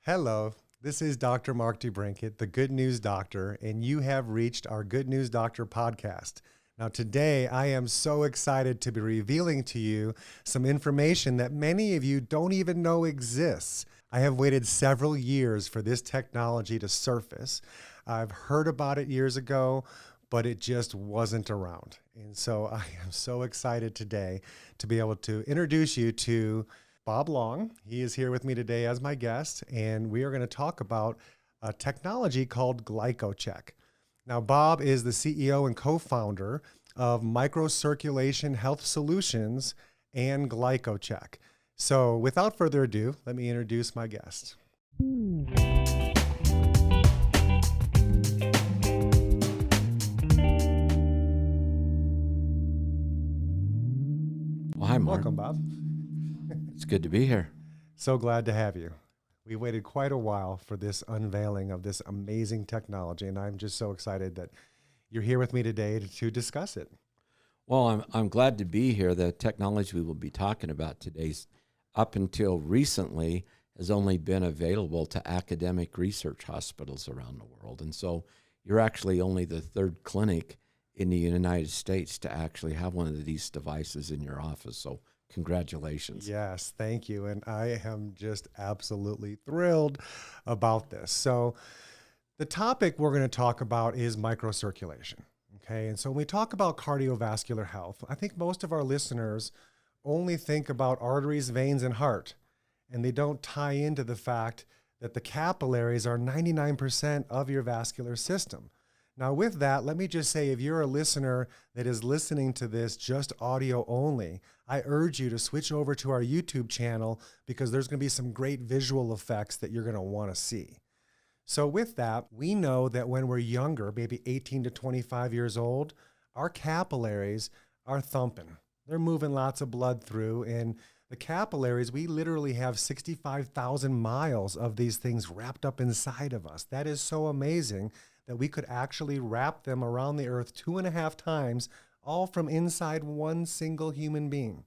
Hello, this is Dr. Mark DeBrinket, the Good News Doctor, and you have reached our Good News Doctor podcast. Now, today I am so excited to be revealing to you some information that many of you don't even know exists. I have waited several years for this technology to surface. I've heard about it years ago, but it just wasn't around. And so I am so excited today to be able to introduce you to Bob Long. He is here with me today as my guest, and we are going to talk about a technology called Glycocalyx. Now, Bob is the CEO and co-founder of Microcirculation Health Solutions and Glycocalyx. So without further ado, let me introduce my guest. Well, hi, Mark. Welcome, Bob. It's good to be here. So glad to have you. We waited quite a while for this unveiling of this amazing technology, and I'm just so excited that you're here with me today to discuss it. Well, I'm glad to be here. The technology we will be talking about today, up until recently, has only been available to academic research hospitals around the world. And so you're actually only the third clinic in the United States to actually have one of these devices in your office. So congratulations. Yes, thank you. And I am just absolutely thrilled about this. So the topic we're going to talk about is microcirculation. Okay. And so when we talk about cardiovascular health, I think most of our listeners only think about arteries, veins, and heart, and they don't tie into the fact that the capillaries are 99% of your vascular system. Now, with that, let me just say, if you're a listener that is listening to this just audio only, I urge you to switch over to our YouTube channel because there's going to be some great visual effects that you're going to want to see. So with that, we know that when we're younger, maybe 18 to 25 years old, our capillaries are thumping. They're moving lots of blood through, and the capillaries, we literally have 65,000 miles of these things wrapped up inside of us. That is so amazing that we could actually wrap them around the earth 2.5 times, all from inside one single human being.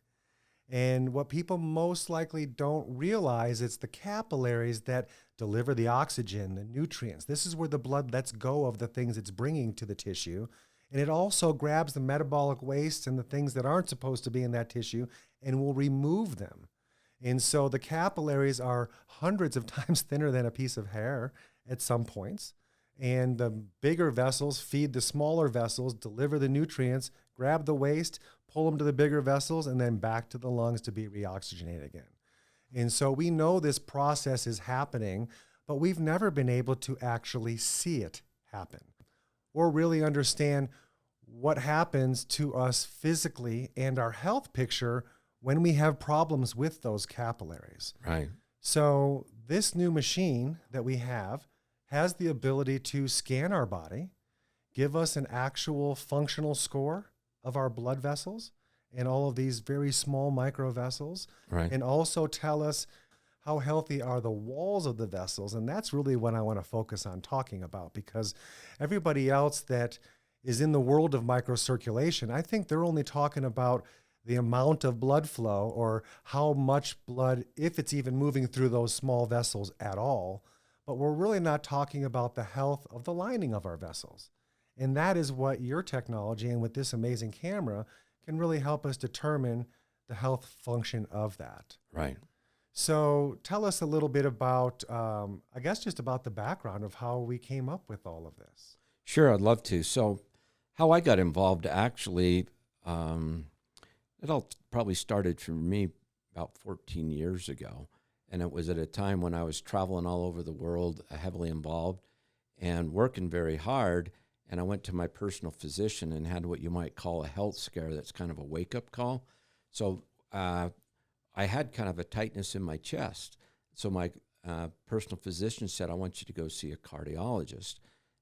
And what people most likely don't realize, it's the capillaries that deliver the oxygen, the nutrients. This is where the blood lets go of the things it's bringing to the tissue. And it also grabs the metabolic waste and the things that aren't supposed to be in that tissue and will remove them. And so the capillaries are hundreds of times thinner than a piece of hair at some points. And the bigger vessels feed the smaller vessels, deliver the nutrients, grab the waste, pull them to the bigger vessels, and then back to the lungs to be reoxygenated again. And so we know this process is happening, but we've never been able to actually see it happen or really understand what happens to us physically and our health picture when we have problems with those capillaries. Right. So this new machine that we have has the ability to scan our body, give us an actual functional score of our blood vessels and all of these very small micro vessels, Right. and also tell us how healthy are the walls of the vessels. And that's really what I want to focus on talking about, because everybody else that is in the world of microcirculation, I think they're only talking about the amount of blood flow or how much blood, if it's even moving through those small vessels at all. But we're really not talking about the health of the lining of our vessels. And that is what your technology and with this amazing camera can really help us determine the health function of that. Right. So tell us a little bit about, I guess, just about the background of how we came up with all of this. Sure, I'd love to. So how I got involved, actually, it all probably started for me about 14 years ago. And it was at a time when I was traveling all over the world, heavily involved and working very hard. And I went to my personal physician and had what you might call a health scare. That's kind of a wake-up call. So I had kind of a tightness in my chest. So my personal physician said, I want you to go see a cardiologist.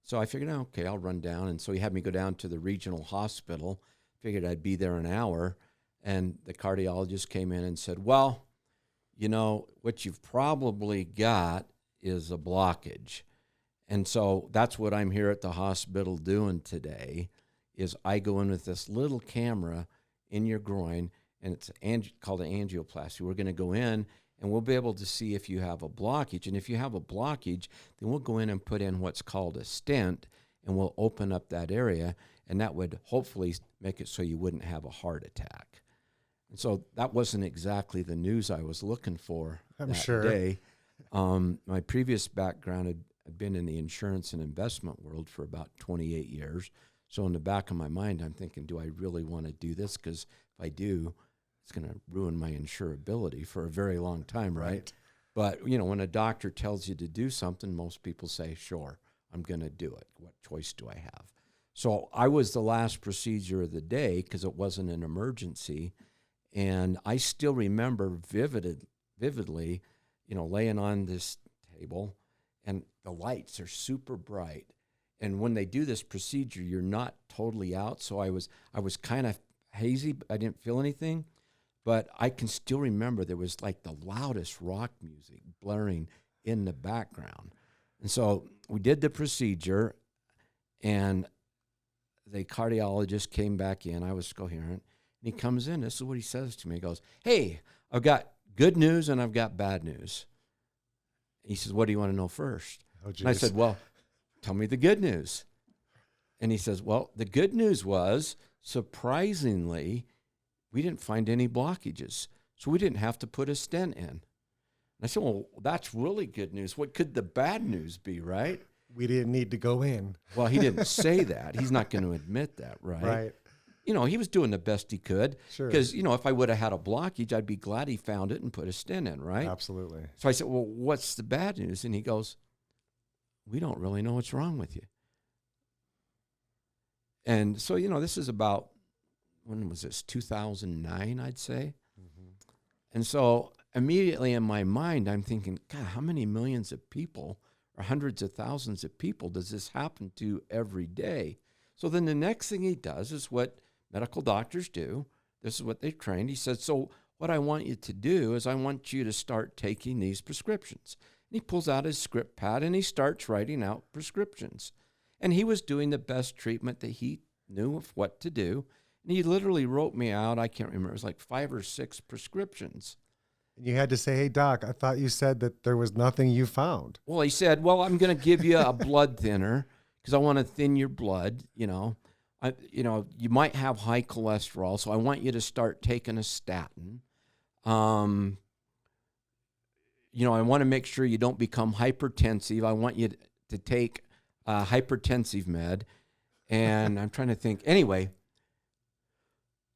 So I figured, okay, I'll run down. And so he had me go down to the regional hospital. Figured I'd be there an hour. And the cardiologist came in and said, well, you know, what you've probably got is a blockage. And so that's what I'm here at the hospital doing today, is I go in with this little camera in your groin, and it's called an angioplasty. We're going to go in and we'll be able to see if you have a blockage. And if you have a blockage, then we'll go in and put in what's called a stent, and we'll open up that area, and that would hopefully make it so you wouldn't have a heart attack. And so that wasn't exactly the news I was looking for that day. My previous background had been in the insurance and investment world for about 28 years. So in the back of my mind, I'm thinking, do I really want to do this? Because if I do, it's going to ruin my insurability for a very long time, right? But, you know, when a doctor tells you to do something, most people say, sure, I'm going to do it. What choice do I have? So I was the last procedure of the day because it wasn't an emergency. And I still remember vividly, you know, laying on this table, and the lights are super bright. And when they do this procedure, you're not totally out. So I was kind of hazy. I didn't feel anything. But I can still remember there was like the loudest rock music blaring in the background. And so we did the procedure, and the cardiologist came back in. I was coherent. And he comes in. This is what he says to me. He goes, hey, I've got good news and I've got bad news. He says, what do you want to know first? And I said, well, tell me the good news. And he says, well, the good news was, surprisingly, we didn't find any blockages, so we didn't have to put a stent in. And I said, well, that's really good news. What could the bad news be, right? We didn't need to go in. Well, he didn't say that. He's not going to admit that, right? Right. You know, he was doing the best he could. Sure. Because, you know, if I would have had a blockage, I'd be glad he found it and put a stent in, right? Absolutely. So I said, well, what's the bad news? And he goes, we don't really know what's wrong with you. And so, you know, this is about, when was this, 2009, I'd say? Mm-hmm. And so immediately in my mind, I'm thinking, God, how many millions of people or hundreds of thousands of people does this happen to every day? So then the next thing he does is what medical doctors do. This is what they've trained. He said, so what I want you to do is I want you to start taking these prescriptions. And he pulls out his script pad and he starts writing out prescriptions. And he was doing the best treatment that he knew of what to do. And he literally wrote me out, I can't remember, it was like 5 or 6 prescriptions. And you had to say, hey, doc, I thought you said that there was nothing you found. Well, he said, well, I'm going to give you a blood thinner because I want to thin your blood, you know. You might have high cholesterol, so I want you to start taking a statin. I want to make sure you don't become hypertensive. I want you to take hypertensive med. And I'm trying to think. Anyway,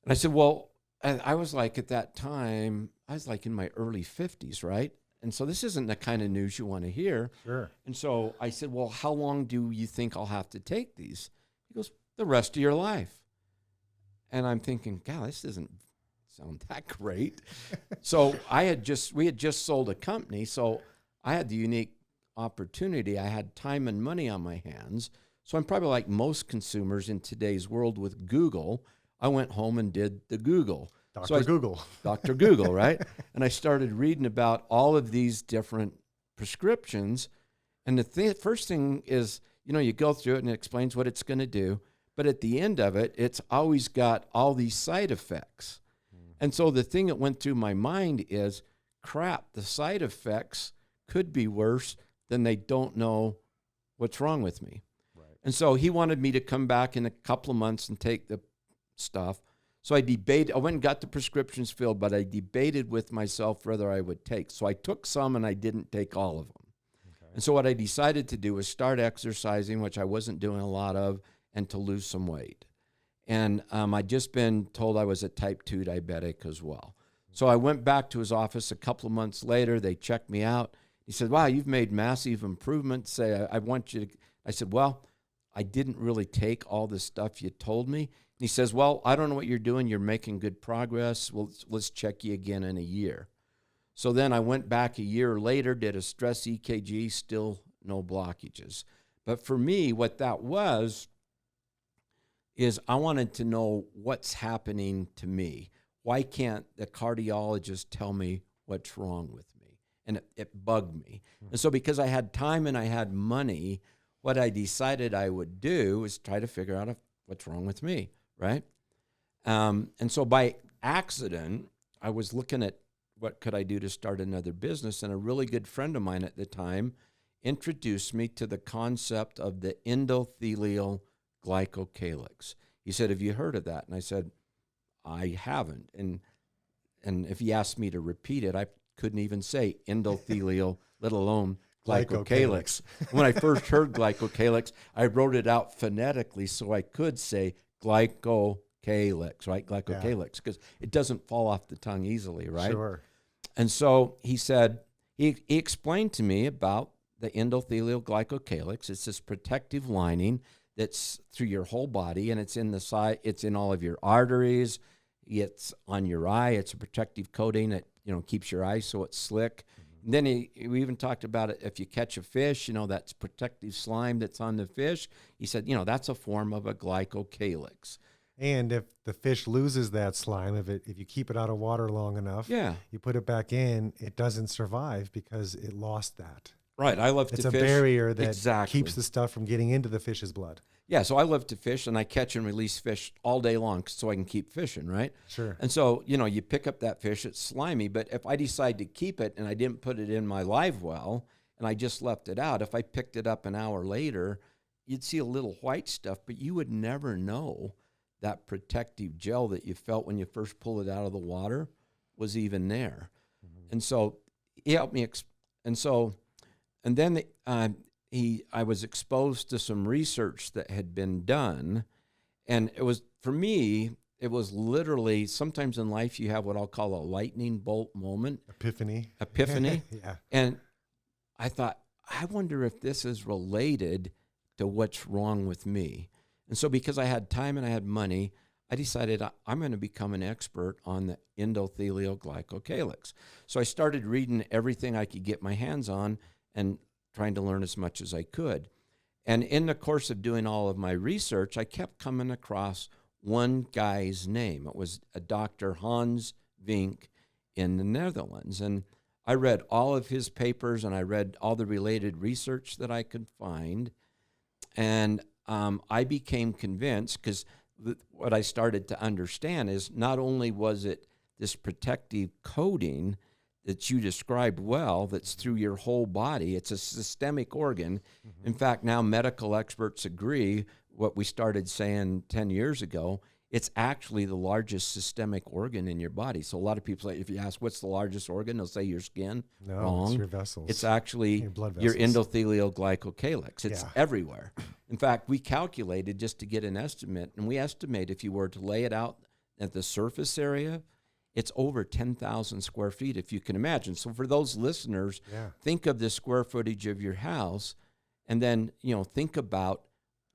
and I said, well, I was like, at that time, I was like in my early 50s, right? And so this isn't the kind of news you want to hear. Sure. And so I said, well, how long do you think I'll have to take these? He goes, the rest of your life. And I'm thinking, God, this doesn't sound that great. So we had just sold a company, so I had the unique opportunity. I had time and money on my hands. So I'm probably like most consumers in today's world with Google. I went home and did the Google. Dr. Google, right? And I started reading about all of these different prescriptions. And the first thing is, you go through it and it explains what it's going to do. But at the end of it, it's always got all these side effects. And so the thing that went through my mind is, crap, the side effects could be worse than they don't know what's wrong with me. Right. And so he wanted me to come back in a couple of months and take the stuff. So I went and got the prescriptions filled, but I debated with myself whether I would take. So I took some and I didn't take all of them. Okay. And so what I decided to do was start exercising, which I wasn't doing a lot of, and to lose some weight. And I'd just been told I was a type 2 diabetic as well. So I went back to his office a couple of months later. They checked me out. He said, wow, you've made massive improvements. I want you to. I said, well, I didn't really take all the stuff you told me. And he says, well, I don't know what you're doing. You're making good progress. Well, let's check you again in a year. So then I went back a year later, did a stress EKG, still no blockages. But for me, what that was is I wanted to know what's happening to me. Why can't the cardiologist tell me what's wrong with me? And it bugged me. And so because I had time and I had money, what I decided I would do is try to figure out what's wrong with me, right? And so by accident, I was looking at what could I do to start another business? And a really good friend of mine at the time introduced me to the concept of the endothelial glycocalyx. He said, "Have you heard of that?" And I said, "I haven't." And if he asked me to repeat it, I couldn't even say endothelial, let alone glycocalyx. When I first heard glycocalyx, I wrote it out phonetically so I could say glycocalyx, right? Glycocalyx, because it doesn't fall off the tongue easily, right? Sure. And so he said, he explained to me about the endothelial glycocalyx. It's this protective lining that's through your whole body, and it's in the side, it's in all of your arteries, it's on your eye, it's a protective coating that, keeps your eye so it's slick. And then we even talked about it, if you catch a fish, that's protective slime that's on the fish. He said, that's a form of a glycocalyx. And if the fish loses that slime, if you keep it out of water long enough, you put it back in, it doesn't survive because it lost that. Right. I love to fish. It's a barrier that keeps the stuff from getting into the fish's blood. Yeah, so I love to fish, and I catch and release fish all day long so I can keep fishing, right? Sure. And so, you pick up that fish, it's slimy, but if I decide to keep it and I didn't put it in my live well and I just left it out, if I picked it up an hour later, you'd see a little white stuff, but you would never know that protective gel that you felt when you first pulled it out of the water was even there. Mm-hmm. And so he helped me, I was exposed to some research that had been done, and it was, for me, it was literally, sometimes in life you have what I'll call a lightning bolt moment. Epiphany. Yeah. And I thought, I wonder if this is related to what's wrong with me. And so because I had time and I had money, I decided I'm going to become an expert on the endothelial glycocalyx. So I started reading everything I could get my hands on and trying to learn as much as I could. And in the course of doing all of my research, I kept coming across one guy's name. It was a Dr. Hans Vink in the Netherlands. And I read all of his papers and I read all the related research that I could find. And I became convinced, because what I started to understand is not only was it this protective coating that you described well, that's through your whole body. It's a systemic organ. Mm-hmm. In fact, now medical experts agree, what we started saying 10 years ago, it's actually the largest systemic organ in your body. So a lot of people, if you ask what's the largest organ, they'll say your skin. No, Wrong. It's your vessels. It's actually your endothelial glycocalyx. It's everywhere. In fact, we calculated just to get an estimate, and we estimate if you were to lay it out at the surface area, it's over 10,000 square feet, if you can imagine. So for those listeners, think of the square footage of your house, and then, think about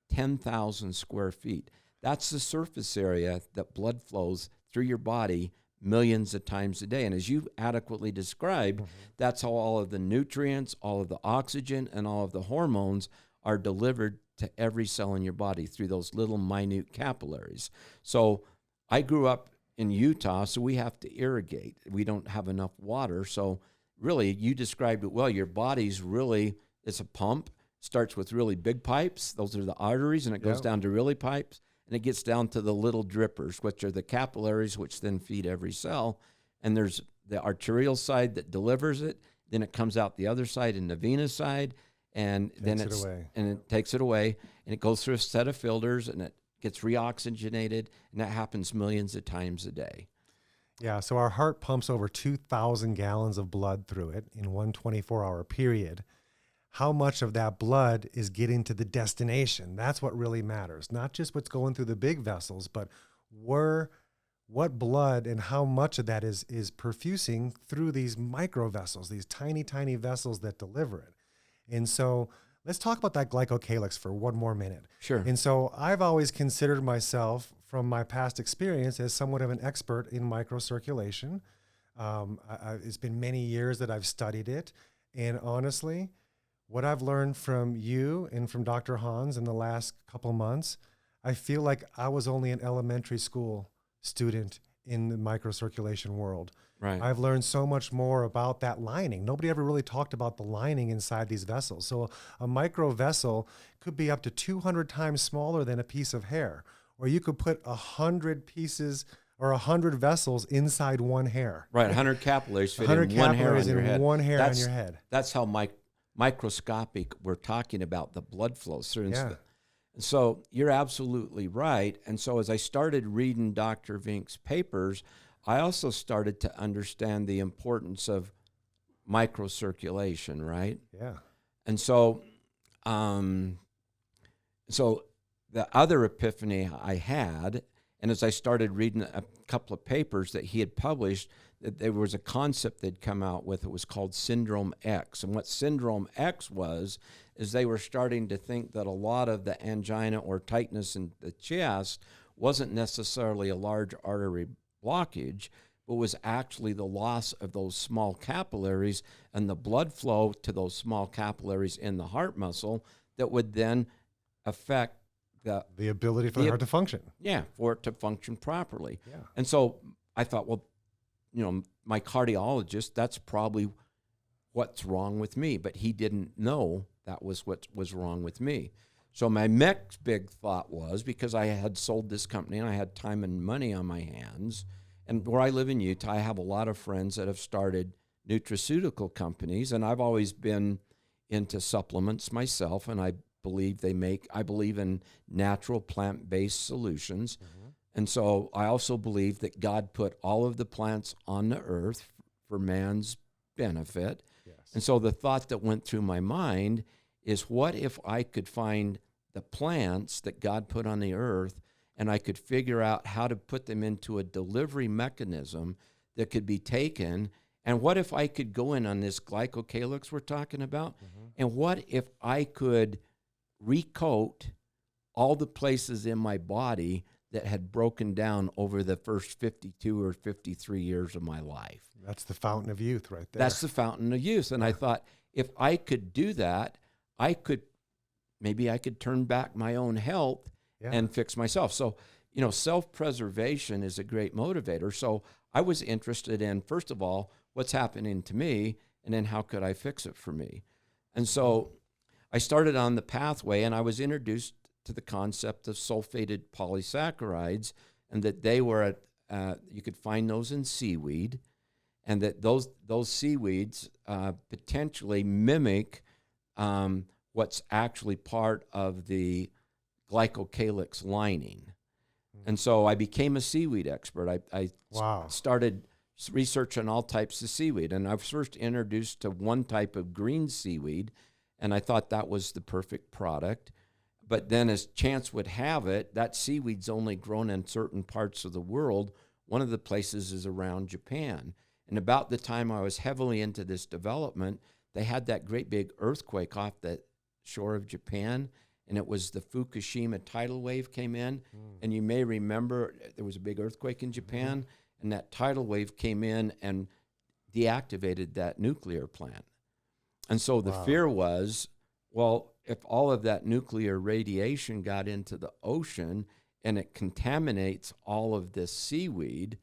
10,000 square feet. That's the surface area that blood flows through your body millions of times a day. And as you adequately described, that's how all of the nutrients, all of the oxygen, and all of the hormones are delivered to every cell in your body through those little minute capillaries. So I grew up in Utah, so we have to irrigate. We don't have enough water. So really, you described it well. Your body's really, it's a pump. Starts with really big pipes. Those are the arteries, and it goes down to really pipes, and it gets down to the little drippers, which are the capillaries, which then feed every cell. And there's the arterial side that delivers it. Then it comes out the other side in the venous side, and then it takes it away, and it goes through a set of filters, and it gets reoxygenated, and that happens millions of times a day. Yeah, so our heart pumps over 2,000 gallons of blood through it in one 24-hour period. How much of that blood is getting to the destination? That's what really matters. Not just what's going through the big vessels, but what blood and how much of that is perfusing through these micro vessels, these tiny, tiny vessels that deliver it. And so let's talk about that glycocalyx for one more minute. Sure. And so I've always considered myself, from my past experience, as somewhat of an expert in microcirculation. It's been many years that I've studied it. And honestly, what I've learned from you and from Dr. Hans in the last couple months, I feel like I was only an elementary school student in the microcirculation world. Right. I've learned so much more about that lining. Nobody ever really talked about the lining inside these vessels. So a micro vessel could be up to 200 times smaller than a piece of hair, or you could put 100 pieces or 100 vessels inside one hair. Right, 100 capillaries fit 100 in one hair on capillaries your in head. one hair on your head. That's how microscopic we're talking about the blood flows through. Yeah. So you're absolutely right. And so as I started reading Dr. Vink's papers, I also started to understand the importance of microcirculation, right? Yeah. And so, so the other epiphany I had, and as I started reading a couple of papers that he had published, that there was a concept they'd come out with. It was called Syndrome X. And what Syndrome X was, is they were starting to think that a lot of the angina or tightness in the chest wasn't necessarily a large artery blockage, but was actually the loss of those small capillaries and the blood flow to those small capillaries in the heart muscle that would then affect the ability for the heart to function. Yeah, for it to function properly. Yeah. And so I thought, well, my cardiologist, that's probably what's wrong with me. But he didn't know that was what was wrong with me. So my next big thought was, because I had sold this company and I had time and money on my hands, and where I live in Utah, I have a lot of friends that have started nutraceutical companies, and I've always been into supplements myself, and I believe in natural plant-based solutions. Mm-hmm. And so I also believe that God put all of the plants on the earth for man's benefit. Yes. And so the thought that went through my mind is, what if I could find the plants that God put on the earth, and I could figure out how to put them into a delivery mechanism that could be taken? And what if I could go in on this Glycocalyx we're talking about? Mm-hmm. And what if I could recoat all the places in my body that had broken down over the first 52 or 53 years of my life? That's the fountain of youth right there. That's the fountain of youth. And I thought, if I could do that, maybe I could turn back my own health and fix myself. So, self-preservation is a great motivator. So I was interested in, first of all, what's happening to me, and then how could I fix it for me? And so I started on the pathway, and I was introduced to the concept of sulfated polysaccharides, and that they were you could find those in seaweed, and that those seaweeds potentially mimic what's actually part of the Glycocalyx lining. And so I became a seaweed expert. I started researching all types of seaweed, and I was first introduced to one type of green seaweed, and I thought that was the perfect product. But then, as chance would have it, that seaweed's only grown in certain parts of the world. One of the places is around Japan. And about the time I was heavily into this development, they had that great big earthquake off the shore of Japan, and it was the Fukushima tidal wave came in. And you may remember there was a big earthquake in Japan, and that tidal wave came in and deactivated that nuclear plant. And so the fear was, well, if all of that nuclear radiation got into the ocean and it contaminates all of this seaweed,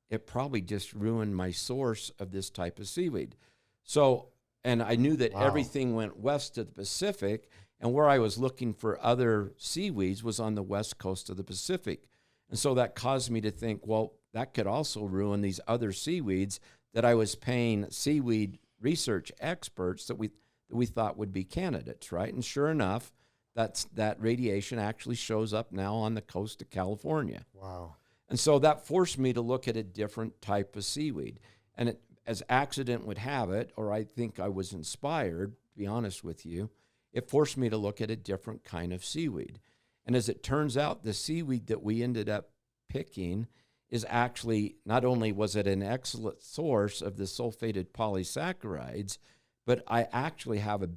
it probably just ruined my source of this type of seaweed. So, and I knew that everything went west to the Pacific, and where I was looking for other seaweeds was on the west coast of the Pacific. And so that caused me to think, well, that could also ruin these other seaweeds that I was paying seaweed research experts that we thought would be candidates, right? And sure enough, that radiation actually shows up now on the coast of California. Wow. And so that forced me to look at a different type of seaweed. And it, as accident would have it, or I think I was inspired, to be honest with you, it forced me to look at a different kind of seaweed. And as it turns out, the seaweed that we ended up picking is actually, not only was it an excellent source of the sulfated polysaccharides, but I actually have a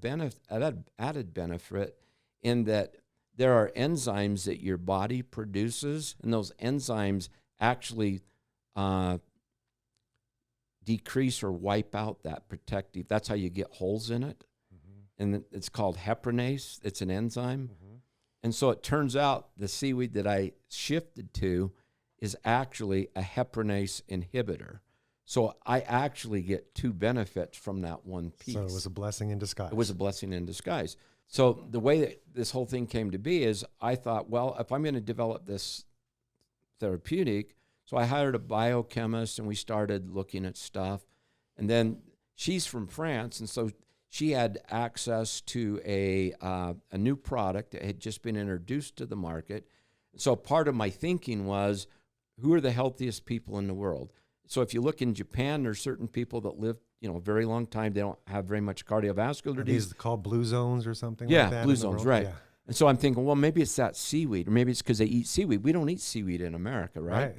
added benefit in that there are enzymes that your body produces, and those enzymes actually decrease or wipe out that protective. That's how you get holes in it. And it's called heparinase. It's an enzyme. And so it turns out the seaweed that I shifted to is actually a heparinase inhibitor. So I actually get two benefits from that one piece. So it was a blessing in disguise. It was a blessing in disguise. So the way that this whole thing came to be is I thought, well, if I'm going to develop this therapeutic, So I hired a biochemist, and we started looking at stuff. And then she's from France, and so she had access to a new product that had just been introduced to the market. So part of my thinking was, who are the healthiest people in the world? So if you look in Japan, there's certain people that live, a very long time. They don't have very much cardiovascular disease. These called blue zones or something Yeah, like that? blue zones, right. Yeah. And so I'm thinking, well, maybe it's that seaweed, or maybe it's because they eat seaweed. We don't eat seaweed in America, right?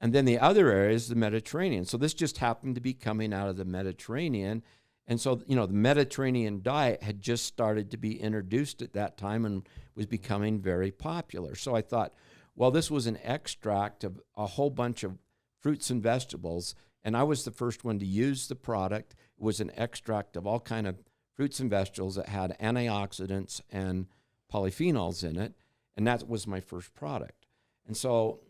And then the other area is the Mediterranean. So this just happened to be coming out of the Mediterranean. And so, the Mediterranean diet had just started to be introduced at that time and was becoming very popular. So I thought, well, this was an extract of a whole bunch of fruits and vegetables, and I was the first one to use the product. It was an extract of all kind of fruits and vegetables that had antioxidants and polyphenols in it, and that was my first product. And so,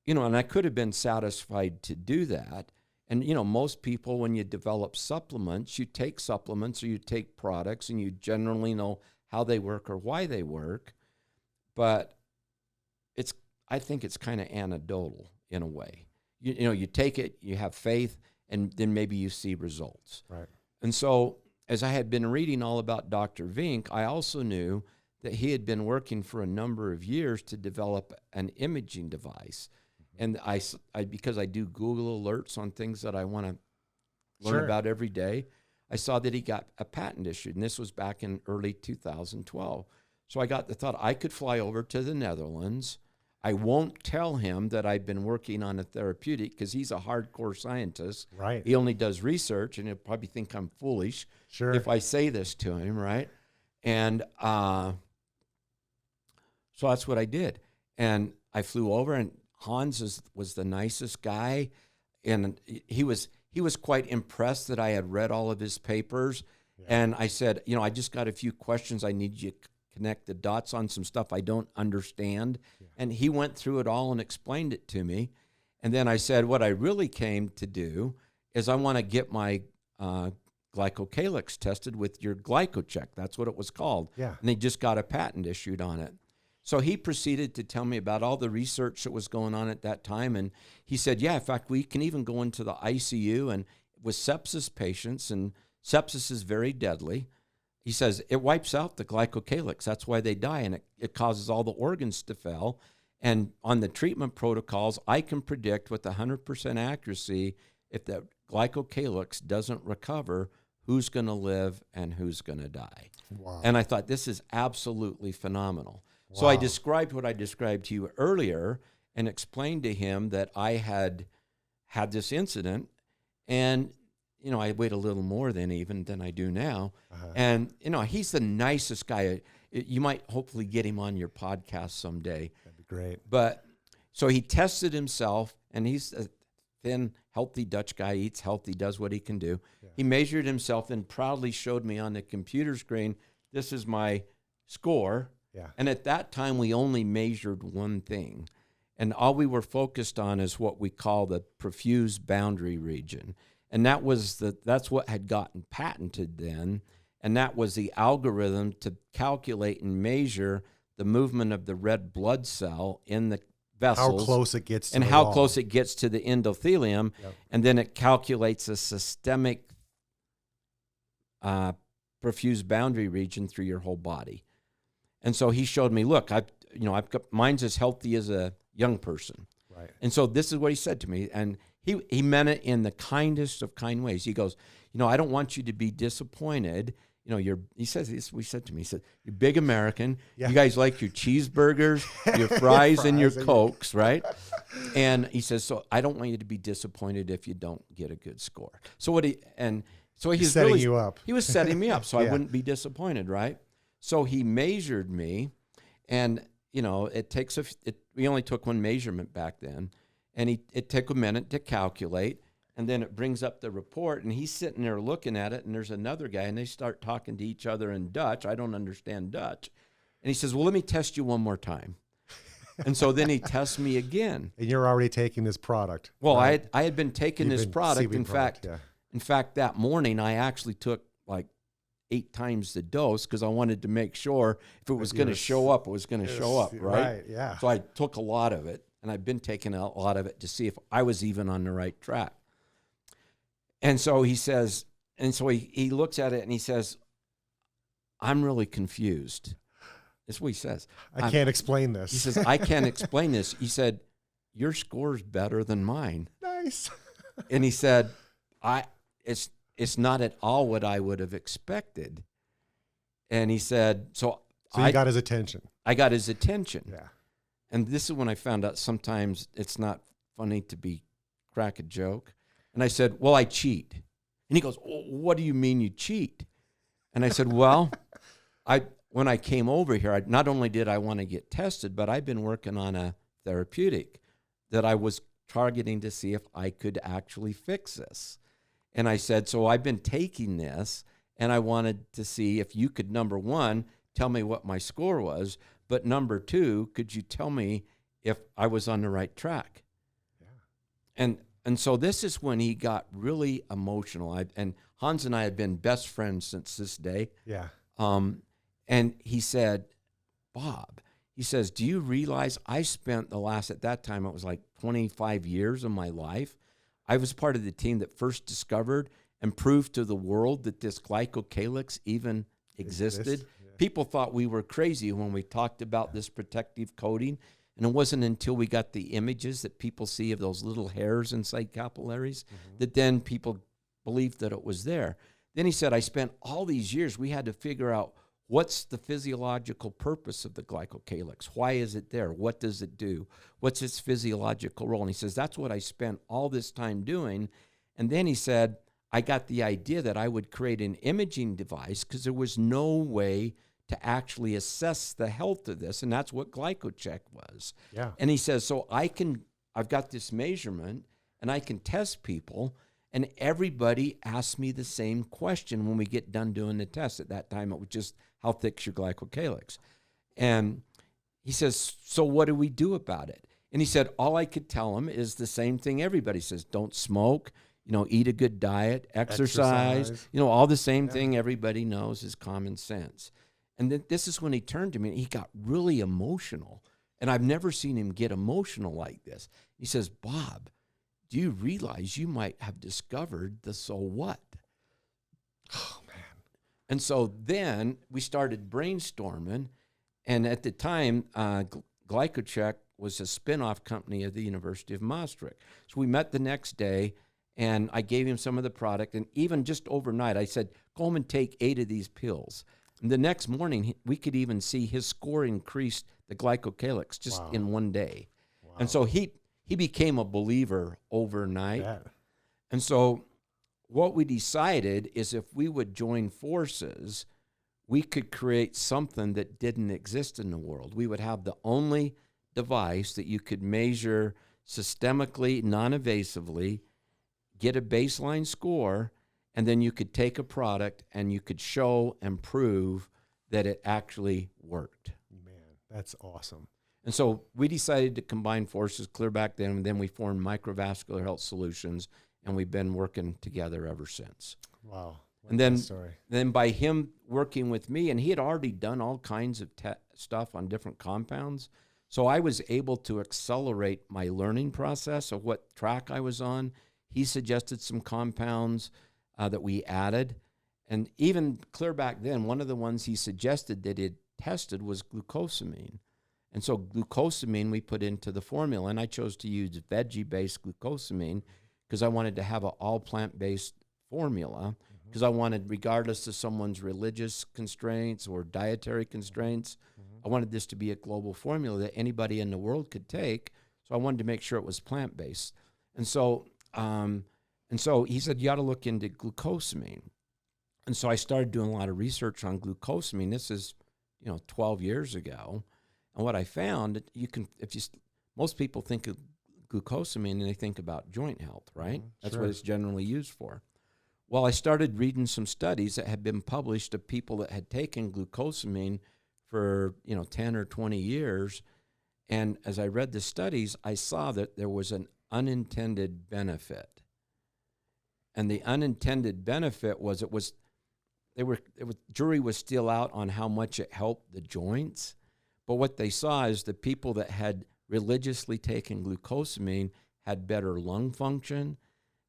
and I could have been satisfied to do that. And, most people, when you develop supplements, you take supplements or you take products, and you generally know how they work or why they work. But I think it's kind of anecdotal in a way. You take it, you have faith, and then maybe you see results. Right. And so as I had been reading all about Dr. Vink, I also knew that he had been working for a number of years to develop an imaging device. And I because I do Google alerts on things that I want to learn about every day, I saw that he got a patent issued, and this was back in early 2012. So I got the thought I could fly over to the Netherlands. I won't tell him that I've been working on a therapeutic because he's a hardcore scientist. Right. He only does research, and he'll probably think I'm foolish if I say this to him, right? And so that's what I did. And I flew over, and Hans was the nicest guy, and he was quite impressed that I had read all of his papers. Yeah. And I said, I just got a few questions. I need you to connect the dots on some stuff I don't understand. Yeah. And he went through it all and explained it to me. And then I said, what I really came to do is I want to get my Glycocalyx tested with your Glycocheck. That's what it was called. Yeah. And they just got a patent issued on it. So he proceeded to tell me about all the research that was going on at that time. And he said, in fact, we can even go into the ICU and with sepsis patients, and sepsis is very deadly. He says it wipes out the Glycocalyx. That's why they die, and it causes all the organs to fail. And on the treatment protocols, I can predict with 100% accuracy if the Glycocalyx doesn't recover, who's going to live and who's going to die. Wow. And I thought, this is absolutely phenomenal. Wow. So I described what I described to you earlier and explained to him that I had this incident, and I weighed a little more than I do now. Uh-huh. And, he's the nicest guy. You might hopefully get him on your podcast someday. That'd be great. But so he tested himself, and he's a thin, healthy Dutch guy, eats healthy, does what he can do. Yeah. He measured himself and proudly showed me on the computer screen, this is my score. Yeah. And at that time, we only measured one thing. And all we were focused on is what we call the perfuse boundary region. And that's what had gotten patented then. And that was the algorithm to calculate and measure the movement of the red blood cell in the vessels. How close it gets to and the how wall. close it gets to the endothelium. Yep. And then it calculates a systemic perfuse boundary region through your whole body. And so he showed me, look, I've got mine's as healthy as a young person. Right. And so this is what he said to me, and he meant it in the kindest of kind ways. He goes, I don't want you to be disappointed. He says this, we said to me, he said, you're big American. Yeah. You guys like your cheeseburgers, your fries, and your Cokes, right? And he says, so I don't want you to be disappointed if you don't get a good score. So he's setting you up. He was setting me up so Yeah. I wouldn't be disappointed, right? So he measured me, and we only took one measurement back then, and it took a minute to calculate, and then it brings up the report, and he's sitting there looking at it, and there's another guy, and they start talking to each other in Dutch. I don't understand Dutch. And he says, well, let me test you one more time. And so then he tests me again. And you're already taking this product. Well, right? I had been taking this product. In fact, that morning I actually took like 8 times the dose because I wanted to make sure if it was going to show up, it was going to show up, right? Right, yeah. So I took a lot of it. and I've been taking a lot of it to see if I was even on the right track. And so he says, he looks at it and he says, I'm really confused. That's what he says. I can't explain this. He says, I can't explain this. He said, your score's better than mine. Nice. And he said, it's not at all what I would have expected. And he said, so you got his attention. I got his attention. Yeah. And this is when I found out sometimes it's not funny to crack a joke. And I said, well, I cheat. And he goes, what do you mean you cheat? And I said, well, when I came over here, not only did I want to get tested, but I've been working on a therapeutic that I was targeting to see if I could actually fix this. And I said, so I've been taking this, and I wanted to see if you could, number one, tell me what my score was, but number two, could you tell me if I was on the right track? Yeah. And so this is when he got really emotional. And Hans and I had been best friends since this day. Yeah. And he said, Bob, he says, do you realize I spent at that time, it was like 25 years of my life. I was part of the team that first discovered and proved to the world that this glycocalyx even existed. Yeah. People thought we were crazy when we talked about this protective coating. And it wasn't until we got the images that people see of those little hairs inside capillaries that then people believed that it was there. Then he said, I spent all these years, we had to figure out what's the physiological purpose of the glycocalyx? Why is it there? What does it do? What's its physiological role? And he says, that's what I spent all this time doing. And then he said, I got the idea that I would create an imaging device because there was no way to actually assess the health of this, and that's what Glycocheck was. Yeah. And he says, so I've got this measurement, and I can test people, and everybody asks me the same question when we get done doing the test. At that time, it was just, how thick's your glycocalyx? And he says, so what do we do about it? And he said, all I could tell him is the same thing everybody says. Don't smoke, eat a good diet, exercise. All the same thing everybody knows is common sense. And then this is when he turned to me and he got really emotional. And I've never seen him get emotional like this. He says, Bob, do you realize you might have discovered the so what? Oh, man. And so then we started brainstorming. And at the time, Glycocheck was a spin-off company of the University of Maastricht. So we met the next day, and I gave him some of the product. And even just overnight, I said, go home and take 8 of these pills. And the next morning, we could even see his score increased, the glycocalyx, just in one day. Wow. And so he became a believer overnight. Yeah. And so what we decided is if we would join forces, we could create something that didn't exist in the world. We would have the only device that you could measure systemically, non-invasively, get a baseline score, and then you could take a product and you could show and prove that it actually worked. Man, that's awesome. And so we decided to combine forces clear back then, and then we formed Microvascular Health Solutions, and we've been working together ever since. Wow. And then by him working with me, and he had already done all kinds of stuff on different compounds, so I was able to accelerate my learning process of what track I was on. He suggested some compounds that we added. And even clear back then, one of the ones he suggested that it tested was glucosamine. And so glucosamine we put into the formula, and I chose to use veggie-based glucosamine because I wanted to have an all plant-based formula because I wanted, regardless of someone's religious constraints or dietary constraints, I wanted this to be a global formula that anybody in the world could take. So I wanted to make sure it was plant-based. And so he said, you ought to look into glucosamine. And so I started doing a lot of research on glucosamine. This is, 12 years ago. And what I found, most people think of glucosamine and they think about joint health, right? That's what it's generally used for. Well, I started reading some studies that had been published of people that had taken glucosamine for, 10 or 20 years. And as I read the studies, I saw that there was an unintended benefit. And the unintended benefit was jury was still out on how much it helped the joints. But what they saw is the people that had religiously taking glucosamine had better lung function,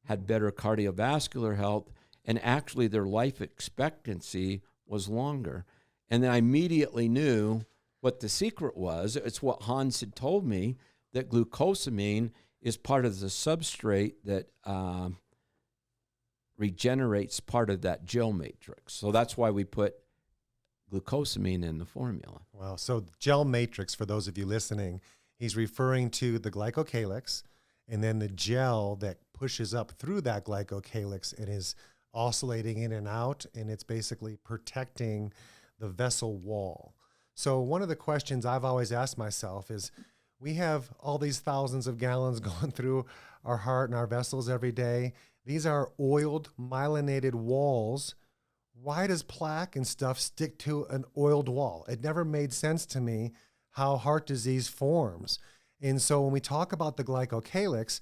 had better cardiovascular health, and actually their life expectancy was longer. And then I immediately knew what the secret was. It's what Hans had told me, that glucosamine is part of the substrate that regenerates part of that gel matrix. So that's why we put glucosamine in the formula. Wow. So gel matrix, for those of you listening, he's referring to the glycocalyx and then the gel that pushes up through that glycocalyx and is oscillating in and out, and it's basically protecting the vessel wall. So one of the questions I've always asked myself is, we have all these thousands of gallons going through our heart and our vessels every day. These are oiled, myelinated walls. Why does plaque and stuff stick to an oiled wall? It never made sense to me how heart disease forms. And so when we talk about the glycocalyx,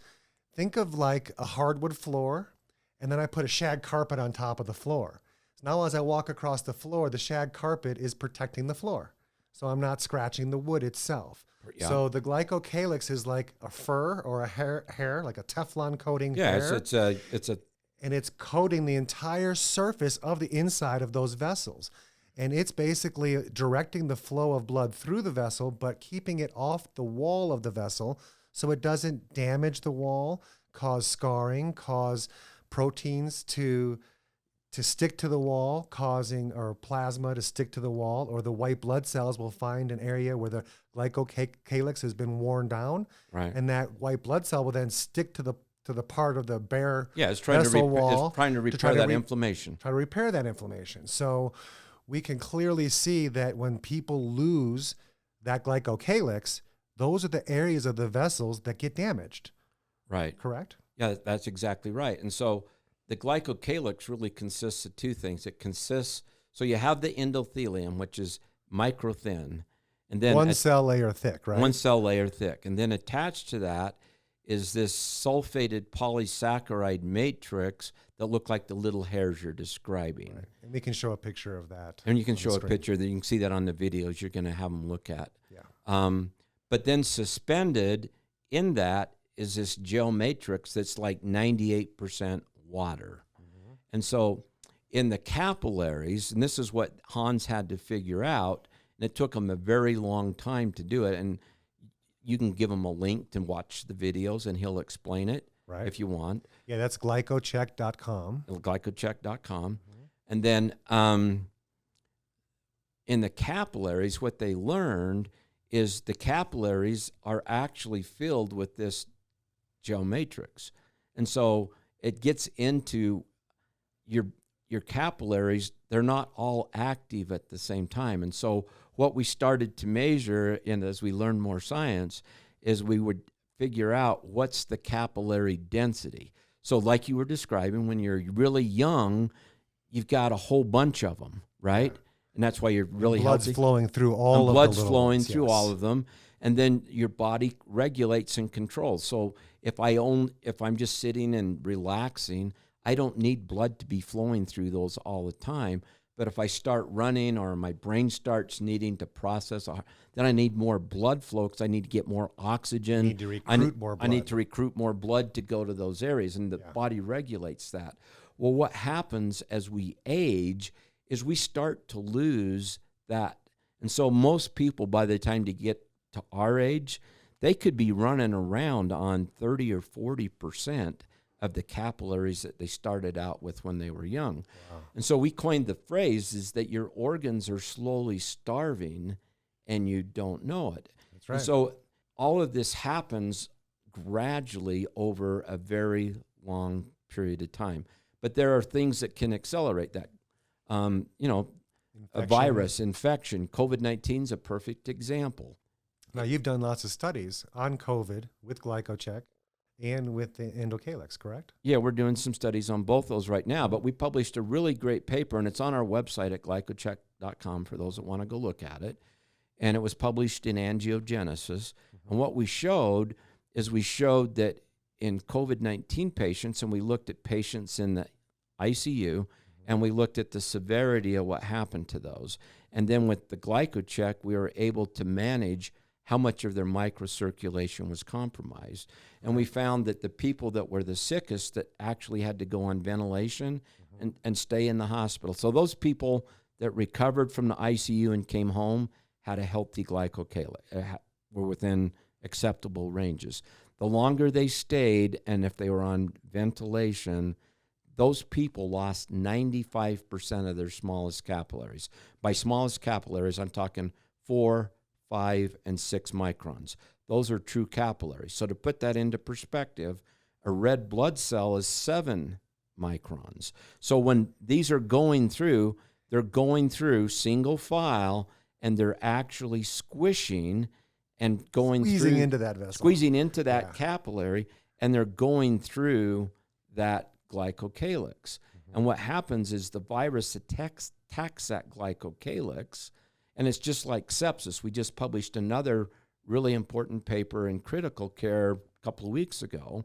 think of like a hardwood floor, and then I put a shag carpet on top of the floor. So now as I walk across the floor, the shag carpet is protecting the floor. So I'm not scratching the wood itself. Yeah. So the glycocalyx is like a fur or a hair, like a Teflon coating hair. It's a and it's coating the entire surface of the inside of those vessels. And it's basically directing the flow of blood through the vessel, but keeping it off the wall of the vessel so it doesn't damage the wall, cause scarring, cause proteins to stick to the wall, causing or plasma to stick to the wall, or the white blood cells will find an area where the glycocalyx has been worn down, right, and that white blood cell will then stick to the part of the bare it's trying vessel wall, it's trying to repair that inflammation. Try to repair that inflammation. So we can clearly see that when people lose that glycocalyx, those are the areas of the vessels that get damaged. Right. Correct? Yeah, that's exactly right. And so the glycocalyx really consists of two things. So you have the endothelium, which is micro thin, and then one cell layer thick, right? One cell layer thick. And then attached to that is this sulfated polysaccharide matrix that look like the little hairs you're describing. Right. And we can show a picture of that. And you can show a picture that you can see that on the videos you're going to have them look at. Yeah. But then suspended in that is this gel matrix that's like 98% water. Mm-hmm. And so in the capillaries, and this is what Hans had to figure out, and it took him a very long time to do it, and you can give him a link to watch the videos and he'll explain it if you want. Yeah, that's glycocheck.com. Glycocheck.com. Mm-hmm. And then in the capillaries, what they learned is the capillaries are actually filled with this gel matrix. And so it gets into your capillaries. They're not all active at the same time. And so what we started to measure, and as we learned more science, is we would figure out what's the capillary density. So like you were describing, when you're really young, you've got a whole bunch of them, right? Yeah. And that's why you're really blood's healthy. Flowing through all and of the blood's little flowing ones, through all of them. And then your body regulates and controls. So if I'm just sitting and relaxing, I don't need blood to be flowing through those all the time. But if I start running or my brain starts needing to process, then I need more blood flow because I need to get more oxygen. You need to recruit more blood. I need to recruit more blood to go to those areas, and the body regulates that. Well, what happens as we age is we start to lose that. And so most people, by the time they get to our age, they could be running around on 30 or 40% of the capillaries that they started out with when they were young. Wow. And so we coined the phrase is that your organs are slowly starving and you don't know it. That's right. And so all of this happens gradually over a very long period of time. But there are things that can accelerate that. A virus, infection, COVID-19 is a perfect example. Now, you've done lots of studies on COVID with Glycocheck and with the endocalyx, correct? Yeah, we're doing some studies on both those right now, but we published a really great paper, and it's on our website at glycocheck.com for those that want to go look at it. And it was published in Angiogenesis. Mm-hmm. And what we showed is that in COVID-19 patients, and we looked at patients in the ICU, and we looked at the severity of what happened to those. And then with the Glycocheck, we were able to manage how much of their microcirculation was compromised. And we found that the people that were the sickest that actually had to go on ventilation and stay in the hospital. So those people that recovered from the ICU and came home had a healthy glycocalyx, were within acceptable ranges. The longer they stayed, and if they were on ventilation, those people lost 95% of their smallest capillaries. By smallest capillaries, I'm talking 4, 5, and 6 microns. Those are true capillaries. So to put that into perspective, a red blood cell is 7 microns. So when these are going through, they're going through single file, and they're actually squishing and squeezing into that vessel. Squeezing into that capillary, and they're going through that glycocalyx. And what happens is the virus attacks that glycocalyx, and it's just like sepsis. We just published another really important paper in Critical Care a couple of weeks ago,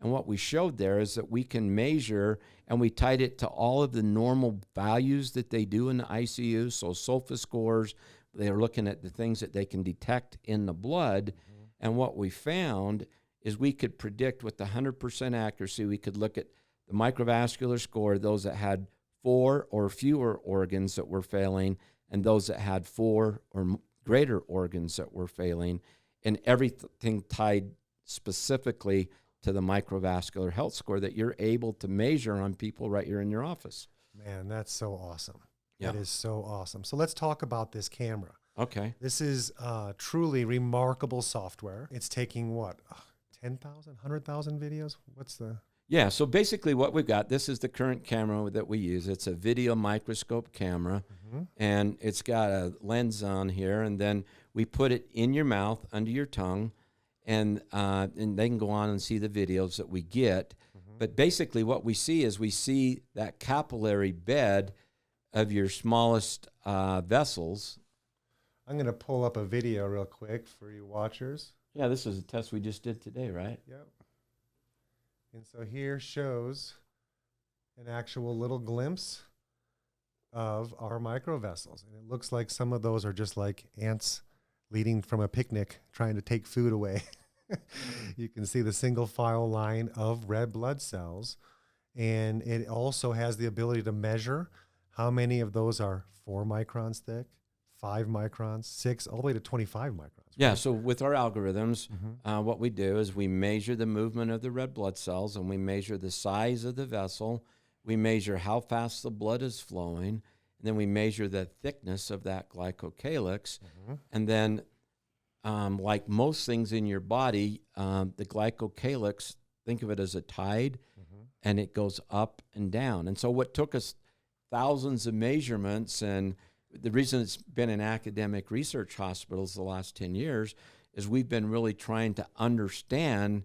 and what we showed there is that we can measure, and we tied it to all of the normal values that they do in the ICU, so SOFA scores. They're looking at the things that they can detect in the blood, and what we found is we could predict with 100% accuracy. We could look at the microvascular score, those that had 4 or fewer organs that were failing, and those that had 4 or greater organs that were failing, and everything tied specifically to the microvascular health score that you're able to measure on people right here in your office. Man, that's so awesome. Yeah. That is so awesome. So let's talk about this camera. Okay. This is truly remarkable software. It's taking what, 10,000, 100,000 videos? What's the... Yeah, so basically what we've got, this is the current camera that we use. It's a video microscope camera, and it's got a lens on here, and then we put it in your mouth, under your tongue, and they can go on and see the videos that we get. But basically what we see is we see that capillary bed of your smallest vessels. I'm going to pull up a video real quick for you watchers. Yeah, this is a test we just did today, right? Yep. And so here shows an actual little glimpse of our microvessels. And it looks like some of those are just like ants leading from a picnic trying to take food away. You can see the single file line of red blood cells. And it also has the ability to measure how many of those are 4 microns thick, 5 microns, 6, all the way to 25 microns. Yeah, so with our algorithms, what we do is we measure the movement of the red blood cells, and we measure the size of the vessel. We measure how fast the blood is flowing, and then we measure the thickness of that glycocalyx. And then, like most things in your body, the glycocalyx, think of it as a tide, and it goes up and down. And so what took us thousands of measurements, and the reason it's been in academic research hospitals the last 10 years is we've been really trying to understand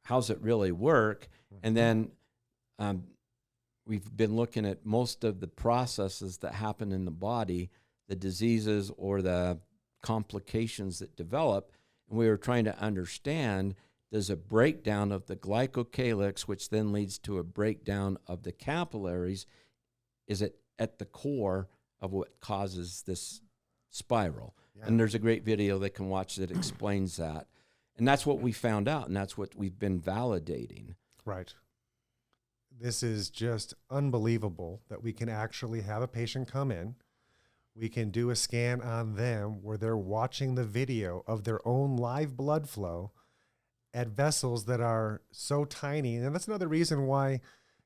how's it really work. And then we've been looking at most of the processes that happen in the body, the diseases or the complications that develop. And we were trying to understand, there's a breakdown of the glycocalyx, which then leads to a breakdown of the capillaries. Is it at the core of what causes this spiral? Yeah. And there's a great video they can watch that explains that. And that's what we found out, and that's what we've been validating. Right. This is just unbelievable that we can actually have a patient come in. We can do a scan on them where they're watching the video of their own live blood flow at vessels that are so tiny. And that's another reason why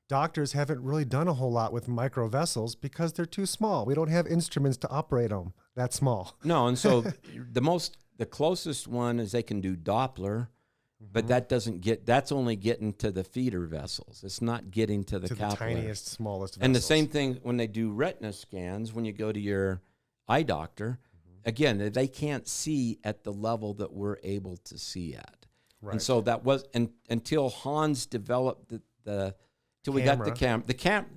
doctors haven't really done a whole lot with microvessels, because they're too small. We don't have instruments to operate them that small. No, and so the closest one is they can do Doppler, but that's only getting to the feeder vessels. It's not getting to the capillary. The tiniest, smallest vessels. And the same thing when they do retina scans, when you go to your eye doctor, again, they can't see at the level that we're able to see at. Right. And so that was, until Hans developed till we got the camera.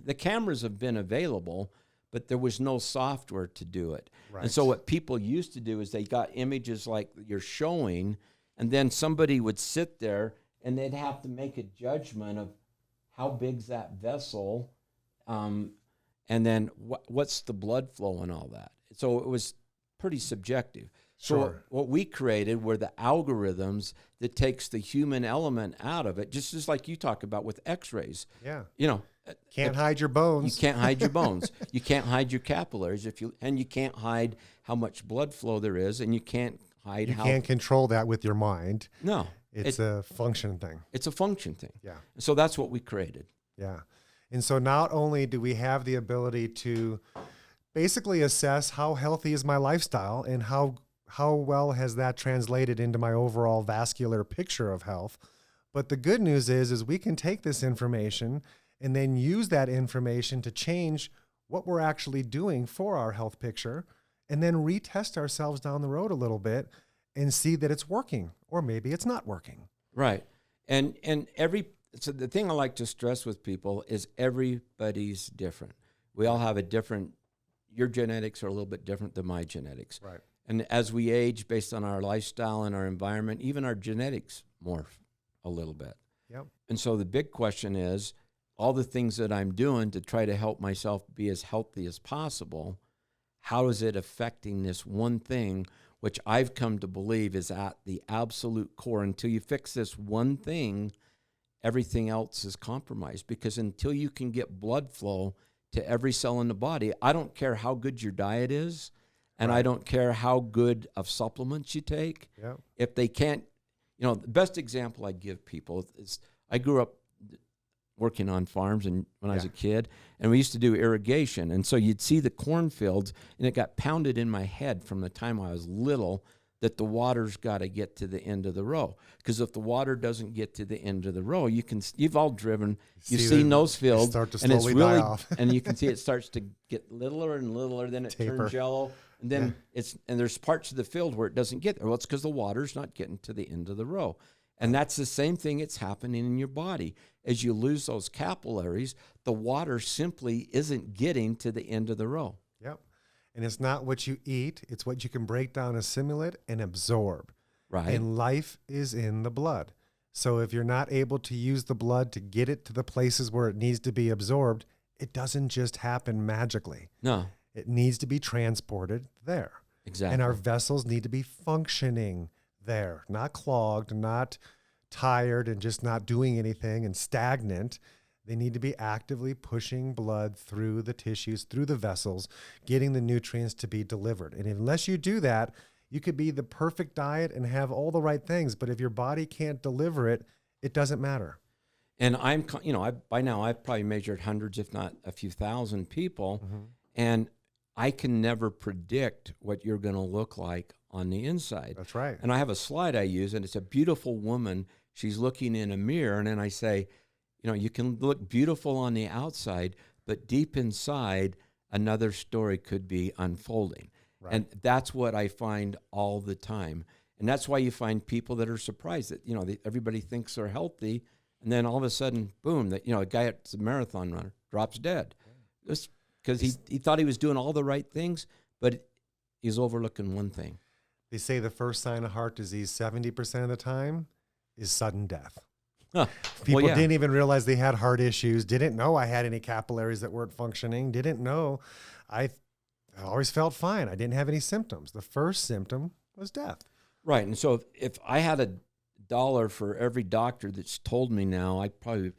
The cameras have been available, but there was no software to do it. Right. And so what people used to do is they got images like you're showing, and then somebody would sit there and they'd have to make a judgment of how big's that vessel, and then what's the blood flow and all that. So it was pretty subjective. So what we created were the algorithms that takes the human element out of it, just like you talk about with x-rays. Yeah. You know, Can't hide your bones. you can't hide your bones. You can't hide your capillaries and you can't hide how much blood flow there is, and you can't hide how. You can't control that with your mind. No. It's a function thing. It's a function thing. Yeah. So that's what we created. Yeah. And so not only do we have the ability to basically assess how healthy is my lifestyle and how well has that translated into my overall vascular picture of health, but the good news is we can take this information and then use that information to change what we're actually doing for our health picture, and then retest ourselves down the road a little bit and see that it's working, or maybe it's not working. Right. And so the thing I like to stress with people is everybody's different. We all have a different, your genetics are a little bit different than my genetics. Right. And as we age, based on our lifestyle and our environment, even our genetics morph a little bit. Yep. And so the big question is, all the things that I'm doing to try to help myself be as healthy as possible, how is it affecting this one thing, which I've come to believe is at the absolute core? Until you fix this one thing, everything else is compromised, because until you can get blood flow to every cell in the body, I don't care how good your diet is, and I don't care how good of supplements you take. Yep. If they can't, the best example I give people is I grew up working on farms and when I was a kid, and we used to do irrigation. And so you'd see the cornfields, and it got pounded in my head from the time I was little that the water's got to get to the end of the row. Because if the water doesn't get to the end of the row, you've all driven, you've seen those fields, and it's really, and you can see it starts to get littler and littler, then it turns yellow, and then and there's parts of the field where it doesn't get there. Well, it's because the water's not getting to the end of the row. And that's the same thing that's happening in your body. As you lose those capillaries, the water simply isn't getting to the end of the row. Yep. And it's not what you eat, it's what you can break down, assimilate, and absorb. Right. And life is in the blood. So if you're not able to use the blood to get it to the places where it needs to be absorbed, it doesn't just happen magically. No. It needs to be transported there. Exactly. And our vessels need to be functioning there, not clogged, not tired and just not doing anything and stagnant. They need to be actively pushing blood through the tissues, through the vessels, getting the nutrients to be delivered. And unless you do that, you could be the perfect diet and have all the right things, but if your body can't deliver it, it doesn't matter. And by now I've probably measured hundreds, if not a few thousand people, and I can never predict what you're going to look like on the inside. That's right. And I have a slide I use, and it's a beautiful woman. She's looking in a mirror, and then I say, you can look beautiful on the outside, but deep inside, another story could be unfolding. Right. And that's what I find all the time. And that's why you find people that are surprised that, everybody thinks they're healthy, and then all of a sudden, boom, a guy that's a marathon runner drops dead. Just because he thought he was doing all the right things, but he's overlooking one thing. They say the first sign of heart disease 70% of the time is sudden death. Huh. People didn't even realize they had heart issues, didn't know I had any capillaries that weren't functioning, didn't know I always felt fine. I didn't have any symptoms. The first symptom was death. Right. And so if I had $1 for every doctor that's told me now, I probably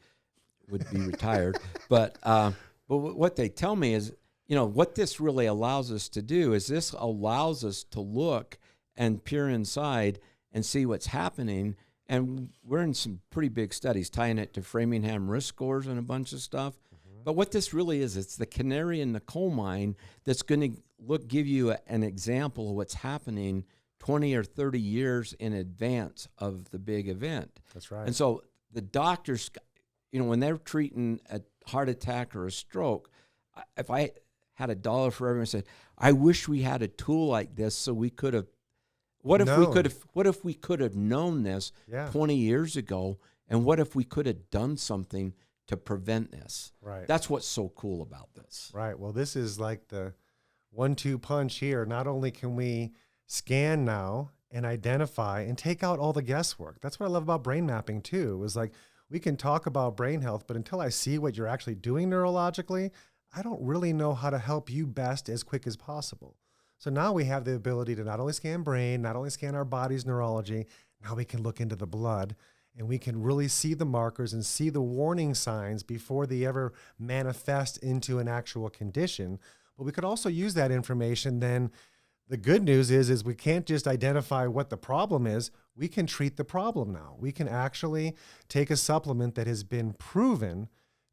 would be retired. But what they tell me is, what this really allows us to do is this allows us to look and peer inside and see what's happening. And we're in some pretty big studies tying it to Framingham risk scores and a bunch of stuff. But what this really is, it's the canary in the coal mine that's going to give you an example of what's happening 20 or 30 years in advance of the big event. That's right. And so the doctors, when they're treating a heart attack or a stroke, if I had $1 for everyone, said, I wish we had a tool like this so we could have. What if we could have known this 20 years ago, and what if we could have done something to prevent this? Right. That's what's so cool about this. Right. Well, this is like the 1-2 punch here. Not only can we scan now and identify and take out all the guesswork. That's what I love about brain mapping too. It was like, we can talk about brain health, but until I see what you're actually doing neurologically, I don't really know how to help you best as quick as possible. So now we have the ability to not only scan brain, not only scan our body's neurology, now we can look into the blood and we can really see the markers and see the warning signs before they ever manifest into an actual condition. But we could also use that information then. The good news is we can't just identify what the problem is. We can treat the problem now. We can actually take a supplement that has been proven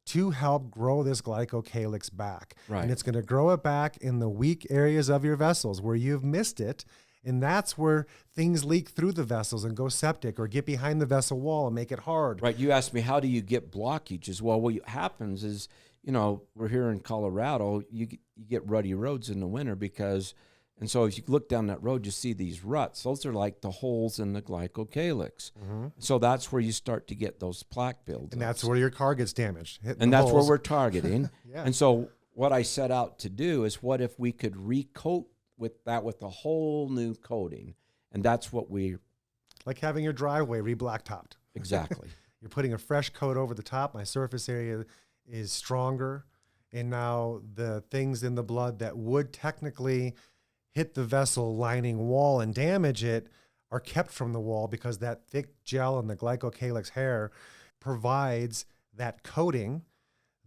to help grow this glycocalyx back. Right. And it's going to grow it back in the weak areas of your vessels where you've missed it. And that's where things leak through the vessels and go septic or get behind the vessel wall and make it hard. Right. You asked me, how do you get blockages? Well, what happens is, we're here in Colorado, you get rutty roads in the winter and so if you look down that road, you see these ruts. Those are like the holes in the glycocalyx. Mm-hmm. So that's where you start to get those plaque builds. And that's where your car gets damaged. And that's where we're targeting. Yeah. And so what I set out to do is, what if we could recoat with a whole new coating? And that's what like having your driveway re-blacktopped. Exactly. You're putting a fresh coat over the top. My surface area is stronger. And now the things in the blood that would technically hit the vessel lining wall and damage it are kept from the wall because that thick gel and the glycocalyx hair provides that coating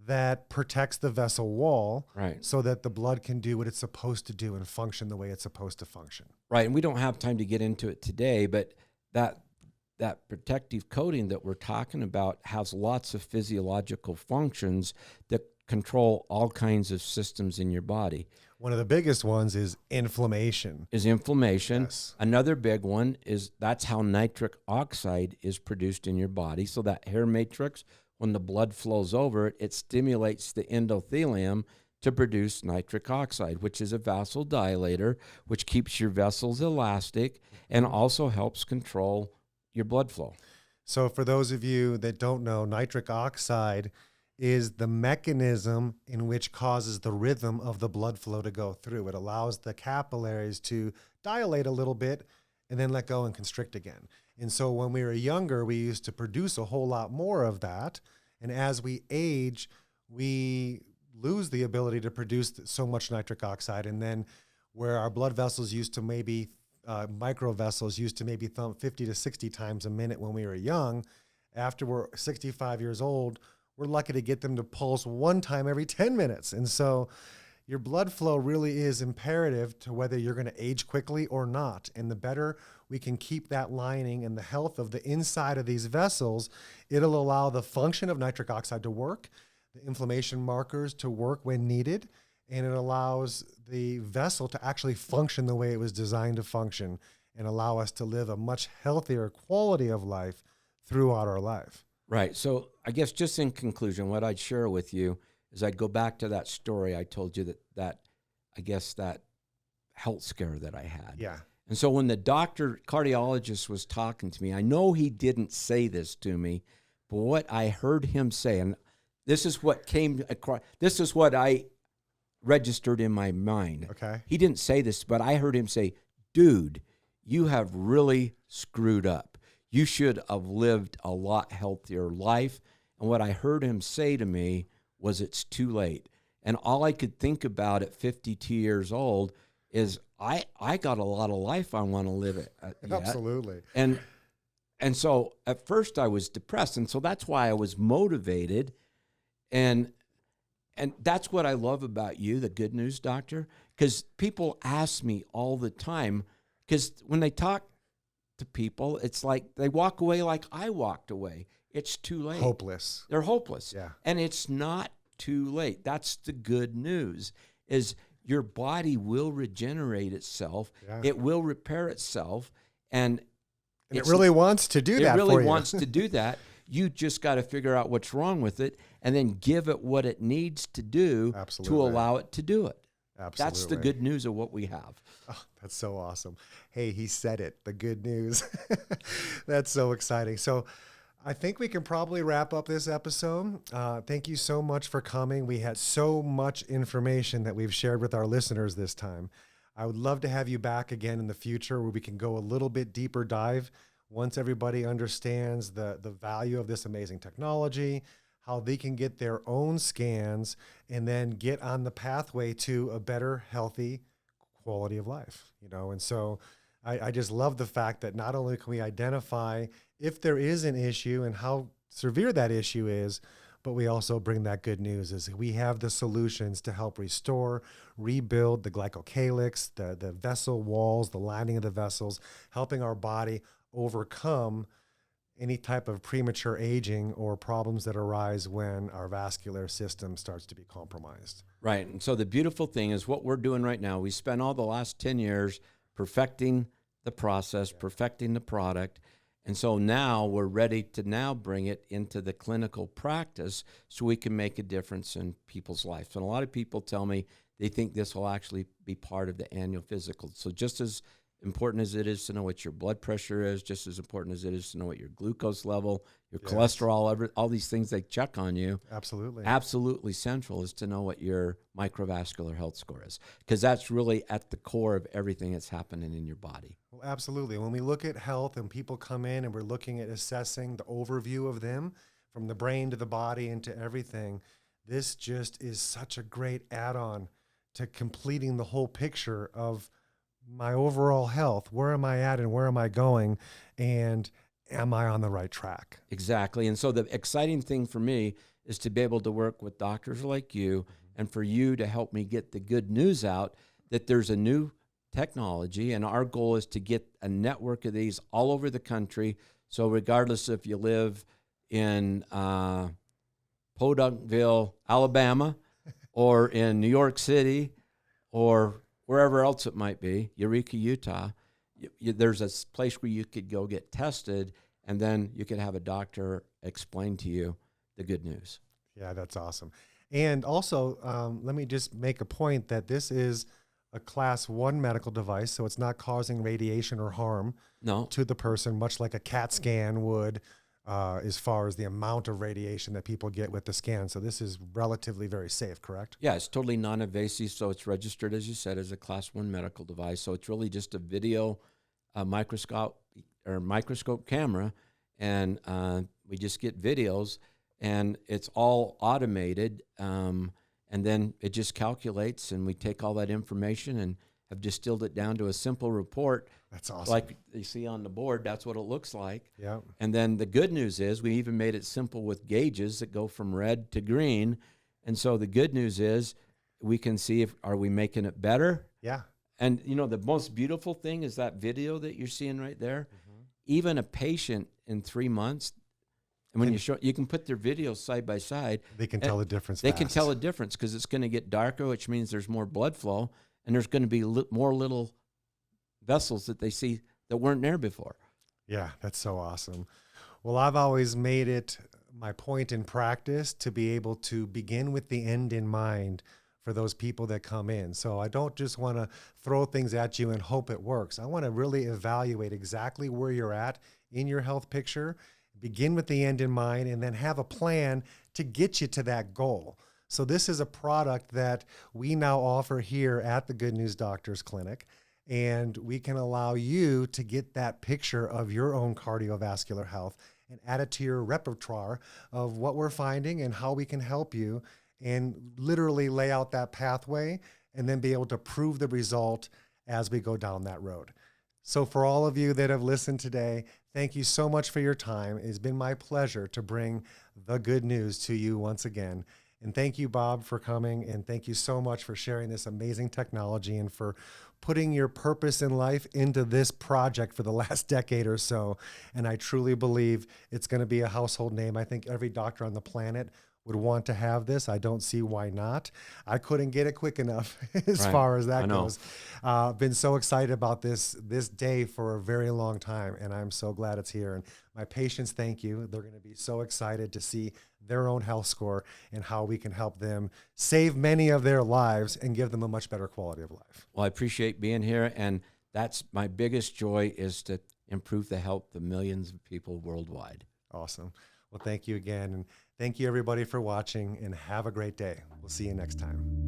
that protects the vessel wall, right, so that the blood can do what it's supposed to do and function the way it's supposed to function. Right, and we don't have time to get into it today, but that protective coating that we're talking about has lots of physiological functions that control all kinds of systems in your body. One of the biggest ones is inflammation. Yes. Another big one is that's how nitric oxide is produced in your body. So that hair matrix, when the blood flows over it, it stimulates the endothelium to produce nitric oxide, which is a vasodilator, which keeps your vessels elastic and also helps control your blood flow. So for those of you that don't know, nitric oxide is the mechanism in which causes the rhythm of the blood flow to go through. It allows the capillaries to dilate a little bit and then let go and constrict again. And so when we were younger, we used to produce a whole lot more of that. And as we age, we lose the ability to produce so much nitric oxide. And then where our blood vessels used to maybe, micro vessels used to maybe thump 50 to 60 times a minute when we were young, after we're 65 years old, we're lucky to get them to pulse one time every 10 minutes. And so your blood flow really is imperative to whether you're going to age quickly or not. And the better we can keep that lining and the health of the inside of these vessels, it'll allow the function of nitric oxide to work, the inflammation markers to work when needed, and it allows the vessel to actually function the way it was designed to function and allow us to live a much healthier quality of life throughout our life. Right. So I guess just in conclusion, what I'd share with you is I'd go back to that story I told you that health scare that I had. Yeah. And so when the cardiologist was talking to me, I know he didn't say this to me, but what I heard him say, and this is what came across, this is what I registered in my mind. Okay. He didn't say this, but I heard him say, dude, you have really screwed up. You should have lived a lot healthier life. And what I heard him say to me was, it's too late. And all I could think about at 52 years old is I got a lot of life I want to live it. Absolutely. And so at first I was depressed. And so that's why I was motivated. And that's what I love about you, the Good News Doctor, because people ask me all the time, because when they talk to people, it's like they walk away like I walked away. It's too late. Hopeless. They're hopeless. Yeah. And it's not too late. That's the good news, is your body will regenerate itself. Yeah. It will repair itself. And it really wants to do that for you. It really wants to do that. You just got to figure out what's wrong with it and then give it what it needs to do Absolutely. to allow it to do it. Absolutely. That's the good news of what we have. Oh, that's so awesome. Hey, he said it, the good news. That's so exciting. So I think we can probably wrap up this episode. Thank you so much for coming. We had so much information that we've shared with our listeners this time. I would love to have you back again in the future where we can go a little bit deeper dive once everybody understands the value of this amazing technology, how they can get their own scans and then get on the pathway to a better, healthy quality of life, And so I just love the fact that not only can we identify if there is an issue and how severe that issue is, but we also bring that good news is we have the solutions to help restore, rebuild the glycocalyx, the vessel walls, the lining of the vessels, helping our body overcome any type of premature aging or problems that arise when our vascular system starts to be compromised. Right. And so the beautiful thing is what we're doing right now. We spent all the last 10 years perfecting the process, perfecting the product. And so now we're ready to now bring it into the clinical practice so we can make a difference in people's lives. And a lot of people tell me they think this will actually be part of the annual physical. So just as important as it is to know what your blood pressure is, just as important as it is to know what your glucose level, your cholesterol, all these things they check on you. Absolutely central is to know what your microvascular health score is, because that's really at the core of everything that's happening in your body. Well, absolutely. When we look at health and people come in and we're looking at assessing the overview of them from the brain to the body and to everything, this just is such a great add-on to completing the whole picture of my overall health. Where am I at and where am I going? And am I on the right track? Exactly. And so the exciting thing for me is to be able to work with doctors like you and for you to help me get the good news out that there's a new technology. And our goal is to get a network of these all over the country. So regardless if you live in Podunkville, Alabama, or in New York City, or wherever else it might be, Eureka, Utah, there's a place where you could go get tested, and then you could have a doctor explain to you the good news. Yeah, that's awesome. And also, let me just make a point that this is a class 1 medical device, so it's not causing radiation or harm to the person, much like a CAT scan would, as far as the amount of radiation that people get with the scan. So this is relatively very safe, correct? Yeah, it's totally non-invasive. So it's registered, as you said, as a class 1 medical device. So it's really just a video microscope camera, and we just get videos, and it's all automated. And then it just calculates, and we take all that information and have distilled it down to a simple report. That's awesome. Like you see on the board, that's what it looks like. Yeah. And then the good news is we even made it simple with gauges that go from red to green. And so the good news is we can see are we making it better? Yeah. And the most beautiful thing is that video that you're seeing right there. Mm-hmm. Even a patient in 3 months, and when you can put their videos side by side. They can tell the difference. They can tell a difference because it's going to get darker, which means there's more blood flow, and there's going to be more little vessels that they see that weren't there before. Yeah, that's so awesome. Well, I've always made it my point in practice to be able to begin with the end in mind for those people that come in. So I don't just want to throw things at you and hope it works. I want to really evaluate exactly where you're at in your health picture, begin with the end in mind, and then have a plan to get you to that goal. So this is a product that we now offer here at the Good News Doctors Clinic, and we can allow you to get that picture of your own cardiovascular health and add it to your repertoire of what we're finding and how we can help you, and literally lay out that pathway and then be able to prove the result as we go down that road. So for all of you that have listened today, thank you so much for your time. It's been my pleasure to bring the good news to you once again. And thank you, Bob, for coming. And thank you so much for sharing this amazing technology and for putting your purpose in life into this project for the last decade or so. And I truly believe it's going to be a household name. I think every doctor on the planet would want to have this. I don't see why not. I couldn't get it quick enough as far as that goes. Been so excited about this day for a very long time, and I'm so glad it's here. And my patients, thank you. They're going to be so excited to see their own health score and how we can help them save many of their lives and give them a much better quality of life. Well, I appreciate being here, and that's my biggest joy, is to improve the health of millions of people worldwide. Awesome. Well, thank you again. And thank you, everybody, for watching, and have a great day. We'll see you next time.